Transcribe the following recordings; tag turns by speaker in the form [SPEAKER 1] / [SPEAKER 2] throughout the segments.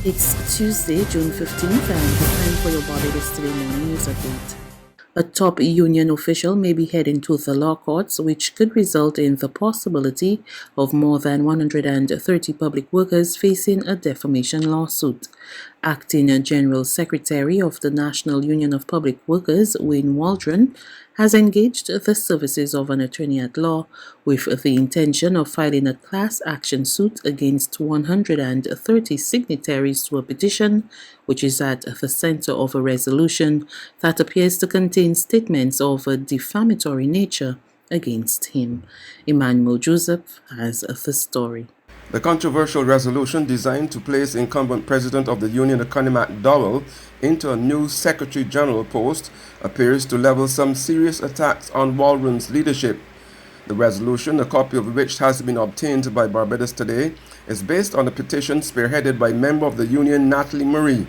[SPEAKER 1] It's Tuesday, June 15th, and time for your Barbados Today Morning News Update. A top union official may be heading to the law courts, which could result in the possibility of more than 130 public workers facing a defamation lawsuit. Acting General Secretary of the National Union of Public Workers, Wayne Waldron, has engaged the services of an attorney at law with the intention of filing a class action suit against 130 signatories to a petition, which is at the center of a resolution that appears to contain statements of a defamatory nature against him. Emmanuel Joseph has the story.
[SPEAKER 2] The controversial resolution, designed to place incumbent president of the union, McDowell, into a new Secretary General post, appears to level some serious attacks on Waldron's leadership. The resolution, a copy of which has been obtained by Barbados Today, is based on a petition spearheaded by member of the union Natalie Marie.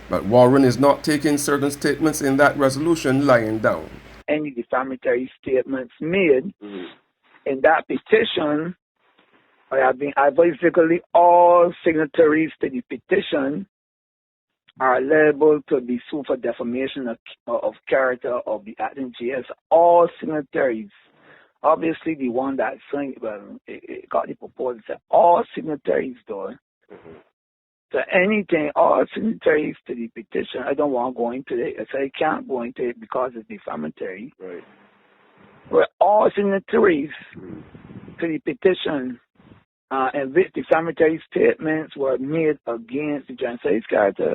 [SPEAKER 2] But Waldron is not taking certain statements in that resolution lying down.
[SPEAKER 3] Any defamatory statements made in that petition, basically all signatories to the petition are liable to be sued for defamation of character of the acting GS. All signatories, obviously the one that signed, it got the proposal, said all signatories though. So anything, all signatories to the petition, I don't want to go into it. I say I can't go into it because it's defamatory.
[SPEAKER 2] Right.
[SPEAKER 3] But all signatories to the petition and which defamatory statements were made against the John Say's character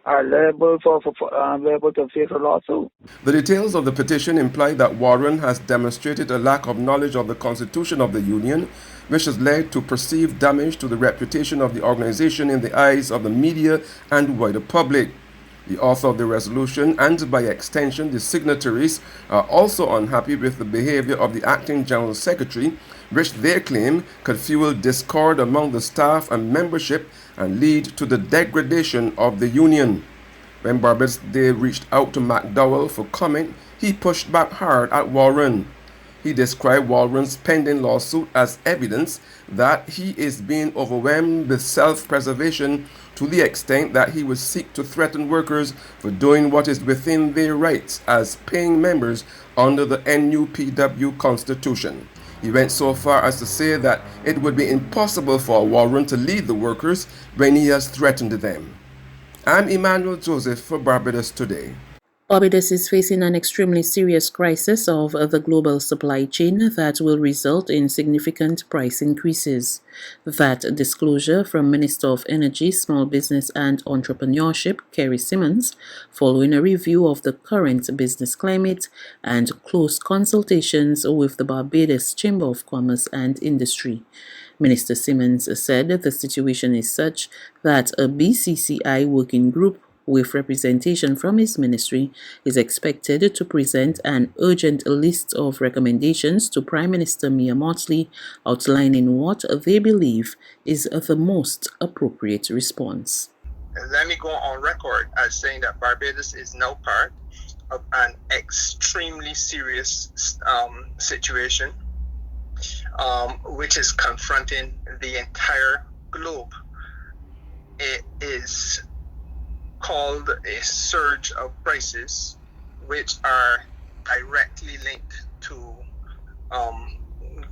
[SPEAKER 3] are liable to face a lawsuit.
[SPEAKER 2] The details of the petition imply that Waldron has demonstrated a lack of knowledge of the constitution of the union, which has led to perceived damage to the reputation of the organization in the eyes of the media and wider public. The author of the resolution, and by extension the signatories, are also unhappy with the behavior of the acting General Secretary, which they claim could fuel discord among the staff and membership and lead to the degradation of the union. When Barbados Today reached out to McDowell for comment, he pushed back hard at Waldron. He described Waldron's pending lawsuit as evidence that he is being overwhelmed with self-preservation to the extent that he would seek to threaten workers for doing what is within their rights as paying members under the NUPW Constitution. He went so far as to say that it would be impossible for Waldron to lead the workers when he has threatened them. I'm Emmanuel Joseph for Barbados Today.
[SPEAKER 1] Barbados is facing an extremely serious crisis of the global supply chain that will result in significant price increases. That disclosure from Minister of Energy, Small Business and Entrepreneurship, KERRIE Symmons, following a review of the current business climate and close consultations with the Barbados Chamber of Commerce and Industry. Minister Symmons said the situation is such that a BCCI working group with representation from his ministry is expected to present an urgent list of recommendations to Prime Minister Mia Mottley outlining what they believe is the most appropriate response.
[SPEAKER 4] Let me go on record as saying that Barbados is now part of an extremely serious situation which is confronting the entire globe. It is called a surge of prices, which are directly linked to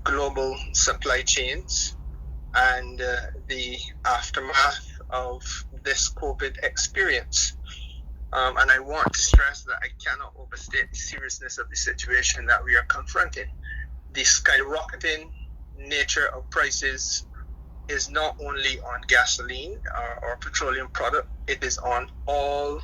[SPEAKER 4] global supply chains and the aftermath of this COVID experience. And I want to stress that I cannot overstate the seriousness of the situation that we are confronting. The skyrocketing nature of prices is not only on gasoline or petroleum product, it is on all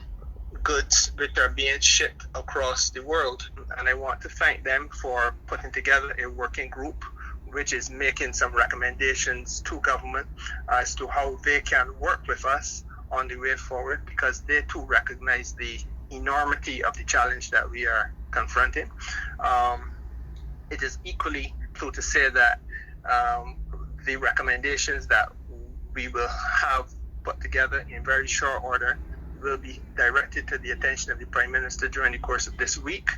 [SPEAKER 4] goods which are being shipped across the world. And I want to thank them for putting together a working group which is making some recommendations to government as to how they can work with us on the way forward, because they too recognize the enormity of the challenge that we are confronting. It is equally true to say that the recommendations that we will have put together in very short order will be directed to the attention of the Prime Minister during the course of this week,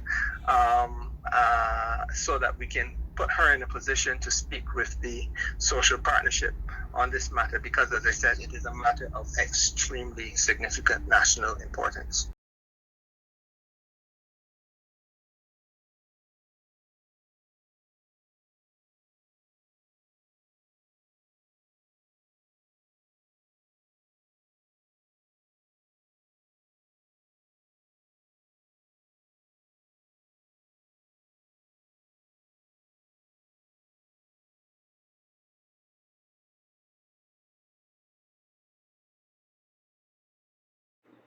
[SPEAKER 4] so that we can put her in a position to speak with the social partnership on this matter because, as I said, it is a matter of extremely significant national importance.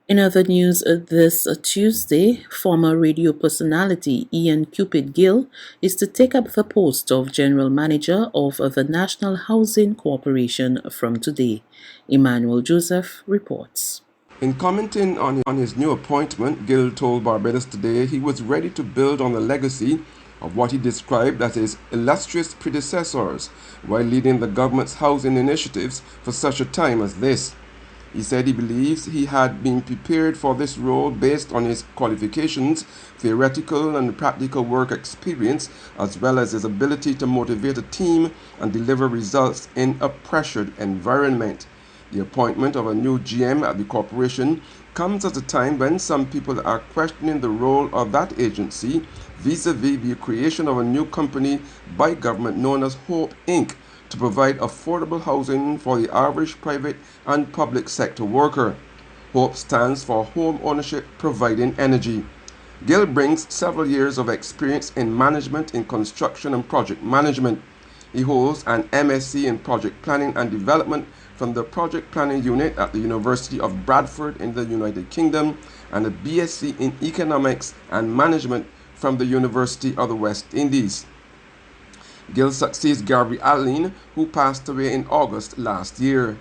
[SPEAKER 1] In other news, this Tuesday, former radio personality Ian Cupid Gill is to take up the post of General Manager of the National Housing Corporation from today. Emmanuel Joseph reports.
[SPEAKER 2] In commenting on his new appointment, Gill told Barbados Today he was ready to build on the legacy of what he described as his illustrious predecessors while leading the government's housing initiatives for such a time as this. He said he believes he had been prepared for this role based on his qualifications, theoretical and practical work experience, as well as his ability to motivate a team and deliver results in a pressured environment. The appointment of a new GM at the corporation comes at a time when some people are questioning the role of that agency vis-a-vis the creation of a new company by government known as Hope Inc. to provide affordable housing for the average private and public sector worker. Hope stands for Home Ownership Providing Energy. Gill brings several years of experience in management in construction and project management. He holds an MSc in Project Planning and Development from the Project Planning Unit at the University of Bradford in the United Kingdom and a BSc in Economics and Management from the University of the West Indies. Gill succeeds Gary Allen, who passed away in August last year.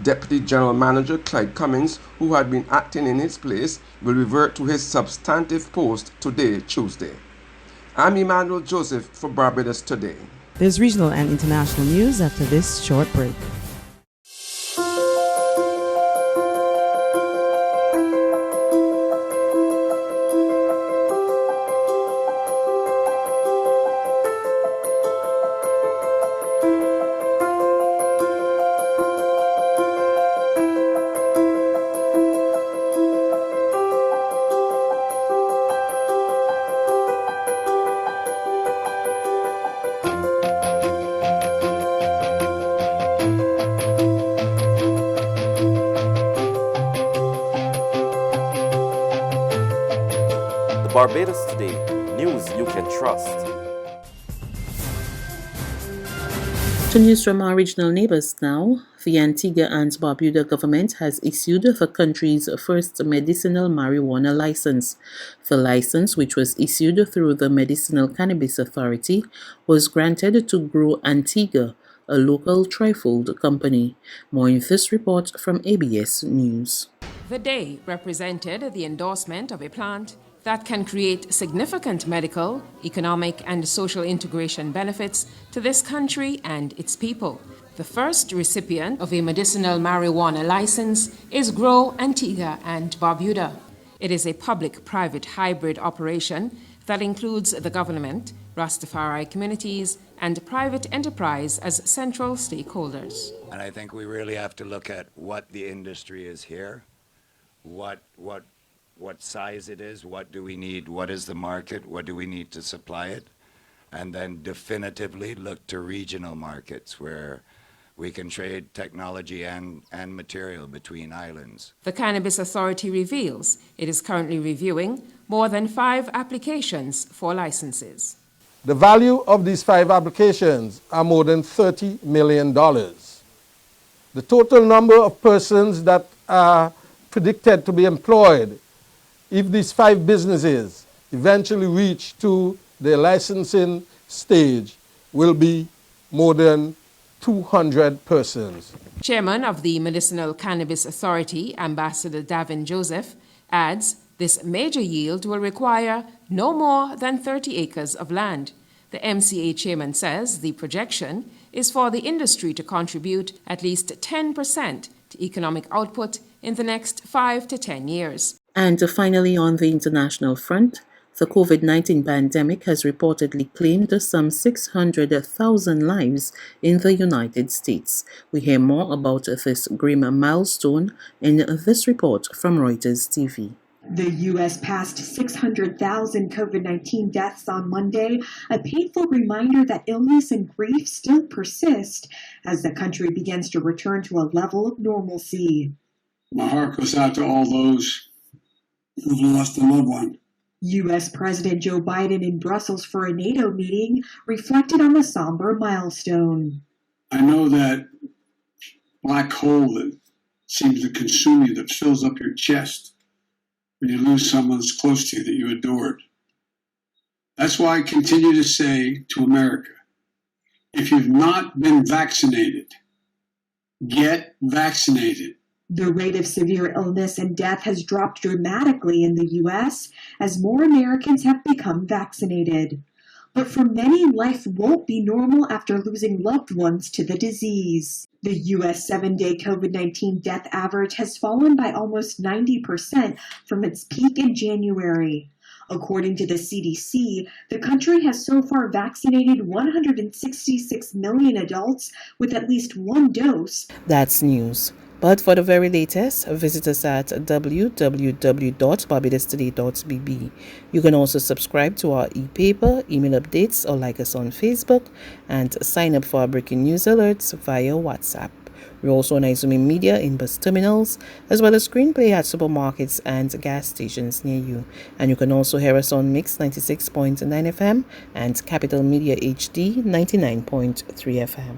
[SPEAKER 2] Deputy General Manager Clyde Cummins, who had been acting in his place, will revert to his substantive post today, Tuesday. I'm Emmanuel Joseph for Barbados Today.
[SPEAKER 5] There's regional and international news after this short break.
[SPEAKER 6] Barbados Today, news you can trust.
[SPEAKER 1] To news from our regional neighbors now, the Antigua and Barbuda government has issued the country's first medicinal marijuana license. The license, which was issued through the Medicinal Cannabis Authority, was granted to Grow Antigua, a local trifold company. More in this report from ABS News.
[SPEAKER 7] The day represented the endorsement of a plant that can create significant medical, economic, and social integration benefits to this country and its people. The first recipient of a medicinal marijuana license is Grow Antigua and Barbuda. It is a public-private hybrid operation that includes the government, Rastafari communities, and private enterprise as central stakeholders.
[SPEAKER 8] And I think we really have to look at what the industry is here, what size it is, what do we need, what is the market, what do we need to supply it, and then definitively look to regional markets where we can trade technology and material between islands.
[SPEAKER 7] The Cannabis Authority reveals it is currently reviewing more than 5 applications for licenses.
[SPEAKER 9] The value of these 5 applications are more than $30 million. The total number of persons that are predicted to be employed if these 5 businesses eventually reach to their licensing stage will be more than 200 persons.
[SPEAKER 7] Chairman of the Medicinal Cannabis Authority, Ambassador Davin Joseph, adds this major yield will require no more than 30 acres of land. The MCA chairman says the projection is for the industry to contribute at least 10% to economic output in the next 5 to 10 years.
[SPEAKER 1] And finally, on the international front, The COVID-19 pandemic has reportedly claimed some 600,000 lives in the United States. We hear more about this grim milestone in this report from Reuters TV.
[SPEAKER 10] The U.S. passed 600,000 COVID-19 deaths on Monday, a painful reminder that illness and grief still persist as the country begins to return to a level of normalcy.
[SPEAKER 11] My heart goes out to all those who've lost a loved one.
[SPEAKER 10] U.S. President Joe Biden in Brussels for a NATO meeting reflected on the somber milestone.
[SPEAKER 11] I know that black hole that seems to consume you, that fills up your chest when you lose someone close to you that you adored. That's why I continue to say to America, if you've not been vaccinated, get vaccinated.
[SPEAKER 10] The rate of severe illness and death has dropped dramatically in the U.S. as more Americans have become vaccinated. But for many, life won't be normal after losing loved ones to the disease. The U.S. 7-day COVID-19 death average has fallen by almost 90% from its peak in January. According to the CDC, the country has so far vaccinated 166 million adults with at least one dose.
[SPEAKER 1] That's news. But for the very latest, visit us at www.barbadostoday.bb. You can also subscribe to our e-paper, email updates, or like us on Facebook, and sign up for our breaking news alerts via WhatsApp. We're also on Izumi Media in bus terminals, as well as screenplay at supermarkets and gas stations near you. And you can also hear us on Mix 96.9 FM and Capital Media HD 99.3 FM.